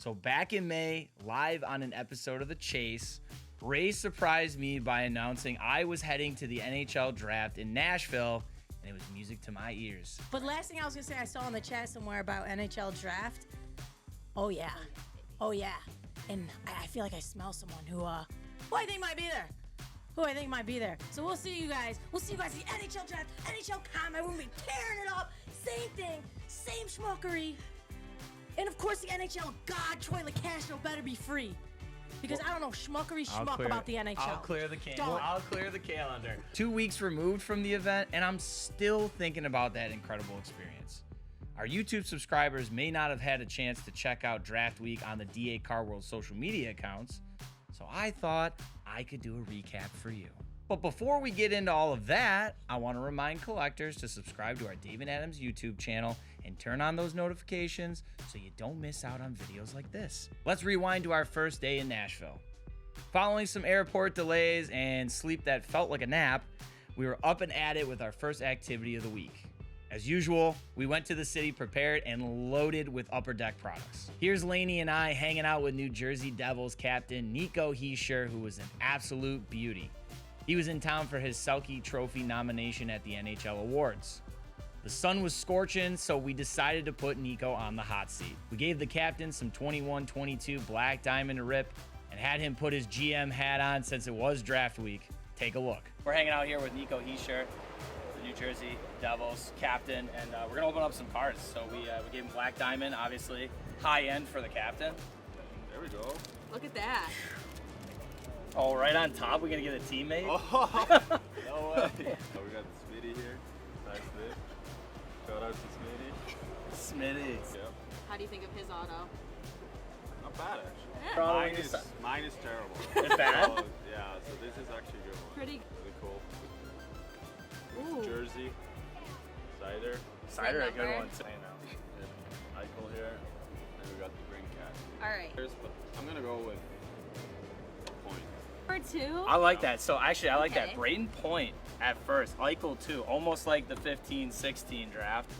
So back in May, live on an episode of The Chase, Ray surprised me by announcing I was heading to the NHL draft in Nashville, and it was music to my ears. But last thing I was gonna say, I saw in the chat somewhere about NHL draft. Oh yeah, and I feel like I smell someone who I think might be there. So we'll see you guys. We'll see you guys at the NHL draft, NHL comment. We're gonna be tearing it up. Same thing, same schmuckery. And of course the NHL god Troy LeCastro better be free. Because I don't know schmuckery schmuck about the NHL. I'll clear the calendar. 2 weeks removed from the event, and I'm still thinking about that incredible experience. Our YouTube subscribers may not have had a chance to check out Draft Week on the DA Car World social media accounts, so I thought I could do a recap for you. But before we get into all of that, I want to remind collectors to subscribe to our David Adams YouTube channel and turn on those notifications so you don't miss out on videos like this. Let's rewind to our first day in Nashville. Following some airport delays and sleep that felt like a nap, we were up and at it with our first activity of the week. As usual, we went to the city prepared and loaded with Upper Deck products. Here's Lainey and I hanging out with New Jersey Devils captain Nico Hischier, who was an absolute beauty. He was in town for his Selke Trophy nomination at the NHL Awards. The sun was scorching, so we decided to put Nico on the hot seat. We gave the captain some 21-22 Black Diamond to rip and had him put his GM hat on since it was draft week. Take a look. We're hanging out here with Nico Hischier, the New Jersey Devils captain, and we're gonna open up some cards. So we gave him Black Diamond, obviously high end for the captain. There we go. Look at that. Oh, right on top, we're gonna get a teammate. Oh, no way. We got Smitty here. Nice Nick. Shout out to Smitty. Smitty. Yep. How do you think of his auto? Not bad actually. Yeah. Probably Mine is terrible. It's bad? So, yeah, so this is actually a good one. Pretty. Really cool. Ooh. Jersey. Cider. Cider, a good number. one too. Eichel here. And we got the green cat. All right. But I'm gonna go with Point. Number 2. I like that. So actually, I like Okay. that. Braden Point at first. Eichel too. Almost like the 15-16 draft.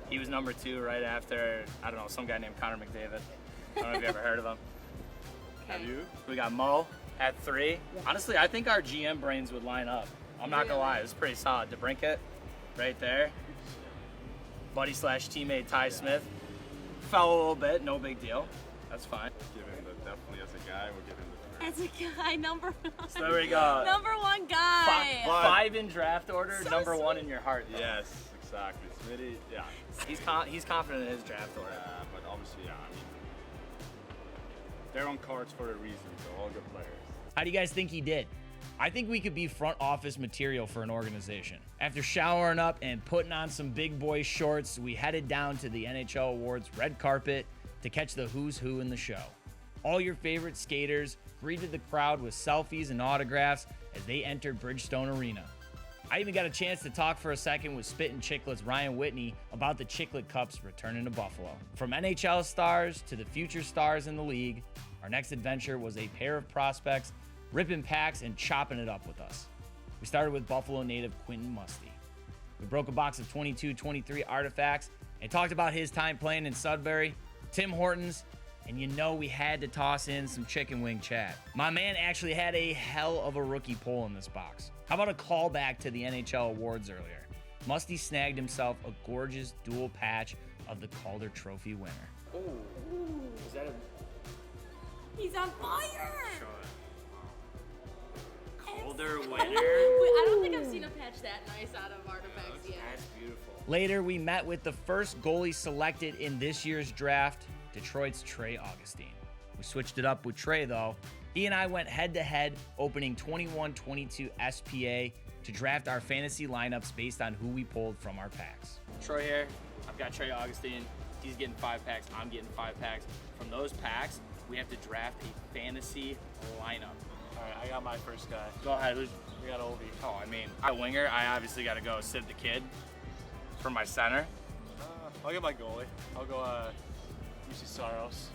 He was number 2 right after, I don't know, some guy named Connor McDavid. I don't know if you ever heard of him. Okay. Have you? We got Mo at 3. Honestly, I think our GM brains would line up. I'm not gonna lie, it was pretty solid. DeBrincat, right there. Buddy / teammate Ty Smith. Fell a little bit, no big deal. That's fine. Giving the definitely as a guy, we're giving the As a guy, number 1. So there we go. Number 1 guy. Five in draft order, So number 1 sweet. in your heart. though. Yes, exactly. Smitty, yeah. He's confident in his draft order. Yeah, but obviously, yeah, I mean, they're on cards for a reason, so all good players. How do you guys think he did? I think we could be front office material for an organization. After showering up and putting on some big boy shorts, we headed down to the NHL Awards red carpet to catch the who's who in the show. All your favorite skaters greeted the crowd with selfies and autographs as they entered Bridgestone Arena. I even got a chance to talk for a second with Spittin' Chicklets Ryan Whitney about the Chicklet Cups returning to Buffalo. From NHL stars to the future stars in the league, our next adventure was a pair of prospects ripping packs and chopping it up with us. We started with Buffalo native Quentin Musty. We broke a box of 22-23 artifacts and talked about his time playing in Sudbury, Tim Hortons, and you know we had to toss in some chicken wing chat. My man actually had a hell of a rookie pull in this box. How about a callback to the NHL Awards earlier? Musty snagged himself a gorgeous dual patch of the Calder Trophy winner. Ooh. Is that a He's on fire. Calder winner? I don't think I've seen a patch that nice out of artifacts yet. That's beautiful. Later, we met with the first goalie selected in this year's draft, Detroit's Trey Augustine. We switched it up with Trey, though. He and I went head-to-head, opening 21-22 SPA to draft our fantasy lineups based on who we pulled from our packs. Troy here. I've got Trey Augustine. He's getting 5 packs. I'm getting 5 packs. From those packs, we have to draft a fantasy lineup. All right, I got my first guy. Go ahead. We got Ovi. Oh, I mean, my winger, I obviously got to go Sid the Kid for my center. I'll get my goalie. I'll go UC Saros.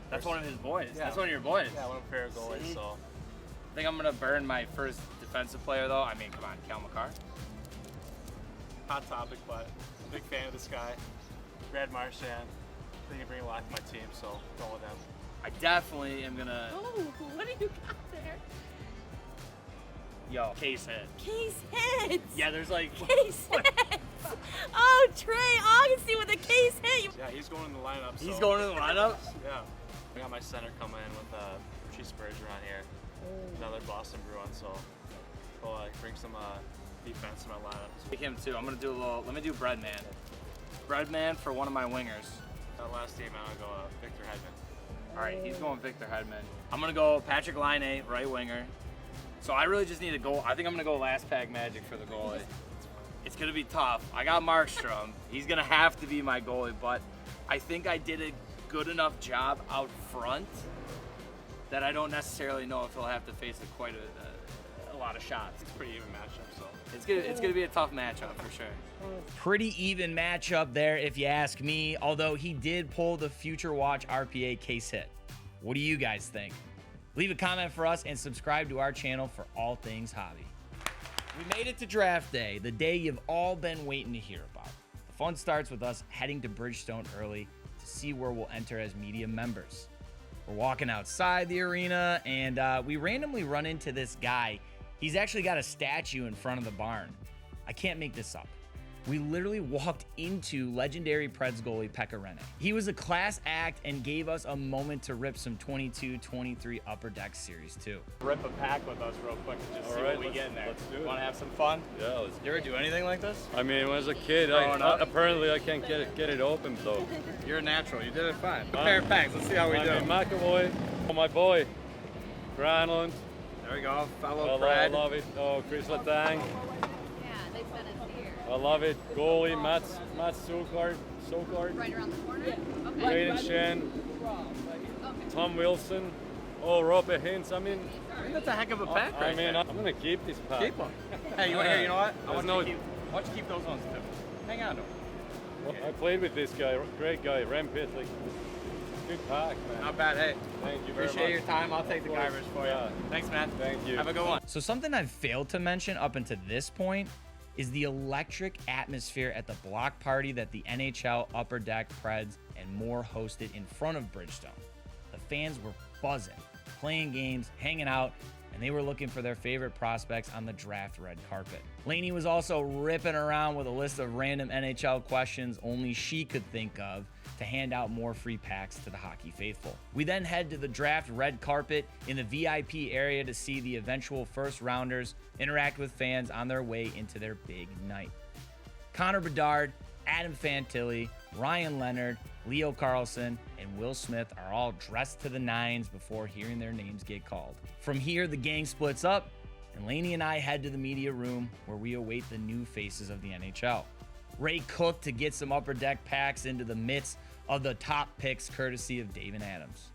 That's one of his boys. Yeah. That's one of your boys. Yeah, one of favorite goalies. See? So I think I'm going to burn my first defensive player, though. I mean, come on, Cal McCarr. hot topic, but big fan of this guy. Brad Marchand. think he bring a lot to my team, so go with him. I definitely am gonna. Oh, what do you got there? Yo, case hit. Case hits. Yeah, there's like. Case hits. Oh, Trey Augustine with a case hit. Yeah, he's going in the lineup. He's so- going to the lineup. Yeah. I got my center coming in with Richie Spurgeon here, another Boston Bruin, so we'll bring some defense in my lineup. Pick him too. I'm gonna do a little. Let me do Breadman. Breadman for one of my wingers. That last team, I'm gonna go Victor Hedman. All right, he's going Victor Hedman. I'm gonna go Patrick Laine, right winger. So I really just need to go. I think I'm gonna go last pack Magic for the goalie. It's gonna be tough. I got Markstrom. He's gonna have to be my goalie, but I think I did a good enough job out front that I don't necessarily know if he'll have to face quite a lot of shots. It's a pretty even matchup, so. It's gonna be a tough matchup for sure. Pretty even matchup there, if you ask me. Although he did pull the Future Watch RPA case hit. What do you guys think? Leave a comment for us and subscribe to our channel for all things hobby. We made it to draft day, the day you've all been waiting to hear about. The fun starts with us heading to Bridgestone early to see where we'll enter as media members. We're walking outside the arena and we randomly run into this guy. He's actually got a statue in front of the barn. I can't make this up. We literally walked into legendary Preds goalie Pekka Rinne. He was a class act and gave us a moment to rip some 22-23 Upper Deck Series 2. Rip a pack with us real quick and just see what we get in there. Let's do it. Want to have some fun? Yeah, let's You ever do anything like this? I mean, when I was a kid, Growing up? apparently I can't get it open, though. You're a natural. You did it fine. A pair of packs. Let's see how we I do. mean, McAvoy, oh, my boy, Granlund, There we go. Fellow I Fred. love it. Oh, Chris Letang, Yeah, they said it's here. I love it. Goalie, Matt Sokard, Right around the corner? Okay. Jaden Shen, Tom Wilson, oh, Robert Hintz. I mean, I think that's a heck of a pack I mean, I'm gonna keep this pack. Keep them. Hey, you want here? You know what? I There's want no- you to keep. Why don't you keep those ones too? Hang on to them. Well, I played with this guy, great guy, Rem Pitlick. Good pack, man. Not bad. Hey, Thank you very appreciate your much. time. I'll take the Of course. garbage for Yeah. you. Thanks, man. Thank you. Have a good one. So something I've failed to mention up until this point is the electric atmosphere at the block party that the NHL, Upper Deck, Preds, and more hosted in front of Bridgestone. The fans were buzzing, playing games, hanging out, and they were looking for their favorite prospects on the draft red carpet. Laney was also ripping around with a list of random NHL questions only she could think of to hand out more free packs to the hockey faithful. We then head to the draft red carpet in the VIP area to see the eventual first rounders interact with fans on their way into their big night. Connor Bedard, Adam Fantilli, Ryan Leonard, Leo Carlson, and Will Smith are all dressed to the nines before hearing their names get called. From here, the gang splits up, and Laney and I head to the media room where we await the new faces of the NHL. Ray cooked to get some Upper Deck packs into the midst of the top picks courtesy of David Adams.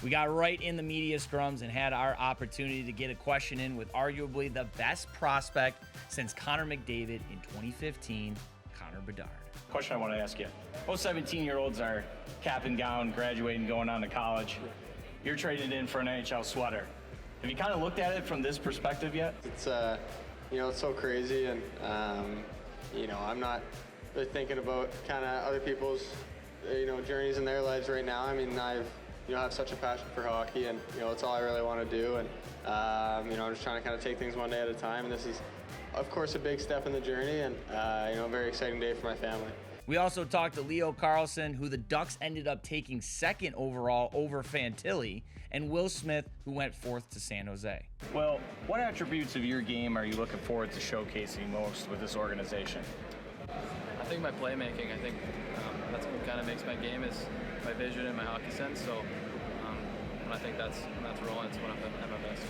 We got right in the media scrums and had our opportunity to get a question in with arguably the best prospect since Connor McDavid in 2015, Connor Bedard. Question I want to ask you. Most 17-year-olds are cap and gown, graduating, going on to college. You're traded in for an NHL sweater. Have you kind of looked at it from this perspective yet? It's it's so crazy, and I'm not really thinking about kind of other people's journeys in their lives right now. I mean, I have such a passion for hockey, and it's all I really want to do, and I'm just trying to kind of take things one day at a time. And this is, of course, a big step in the journey, and a very exciting day for my family. We also talked to Leo Carlson, who the Ducks ended up taking second overall over Fantilli, and Will Smith, who went fourth to San Jose. Well, what attributes of your game are you looking forward to showcasing most with this organization? I think my playmaking. I think that's what kind of makes my game is my vision and my hockey sense. So when I think that's rolling, it's when I'm at my best.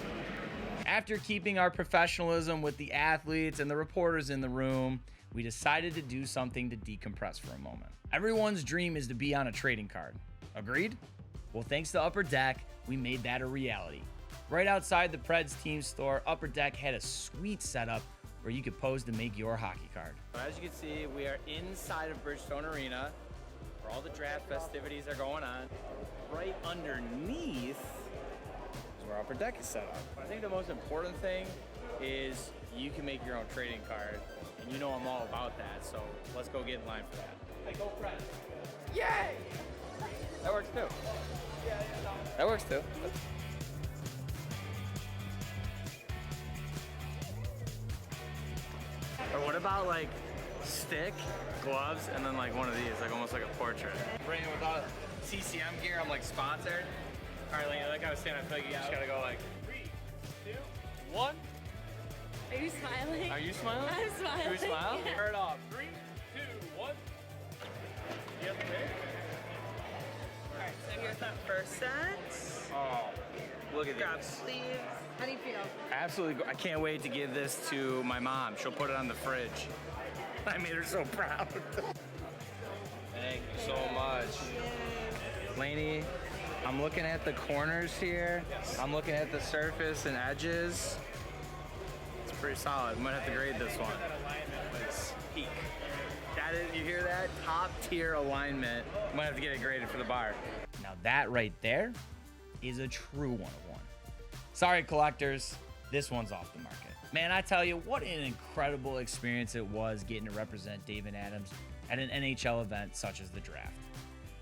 After keeping our professionalism with the athletes and the reporters in the room, we decided to do something to decompress for a moment. Everyone's dream is to be on a trading card. Agreed? Well, thanks to Upper Deck, we made that a reality. Right outside the Preds team store, Upper Deck had a sweet setup where you could pose to make your hockey card. As you can see, we are inside of Bridgestone Arena where all the draft festivities are going on. Right underneath is where Upper Deck is set up. I think the most important thing is you can make your own trading card, and you know I'm all about that, so let's go get in line for that. Hey, go Preds! Yay! That works too. That works too. Or what about like stick, gloves, and then like one of these, like almost like a portrait? Bringing without CCM gear, I'm like sponsored. All right, Lena, that kind of stand. I feel like you just gotta go like 3, 2, 1. Are you smiling? Are you smiling? I'm smiling. Can we smile? Yeah. Turn it off. 3, 2, 1. You have the pick? Alright, so here's that first set. Oh, look at Grab this. sleeves. How do you feel? Absolutely. I can't wait to give this to my mom. She'll put it on the fridge. I made her so proud. Thank you so much. Laney, I'm looking at the corners here. I'm looking at the surface and edges. It's pretty solid. Might have to grade this one. It's peak. That is, you hear that? Top tier alignment. Might have to get it graded for the bar. Now that right there is a true 101. Sorry, collectors. This one's off the market. Man, I tell you, what an incredible experience it was getting to represent David Adams at an NHL event such as the draft.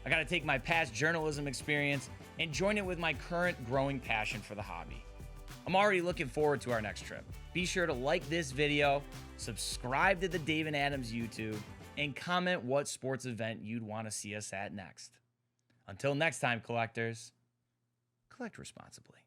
I got to take my past journalism experience and join it with my current growing passion for the hobby. I'm already looking forward to our next trip. Be sure to like this video, subscribe to the David Adams YouTube, and comment what sports event you'd want to see us at next. Until next time, collectors, collect responsibly.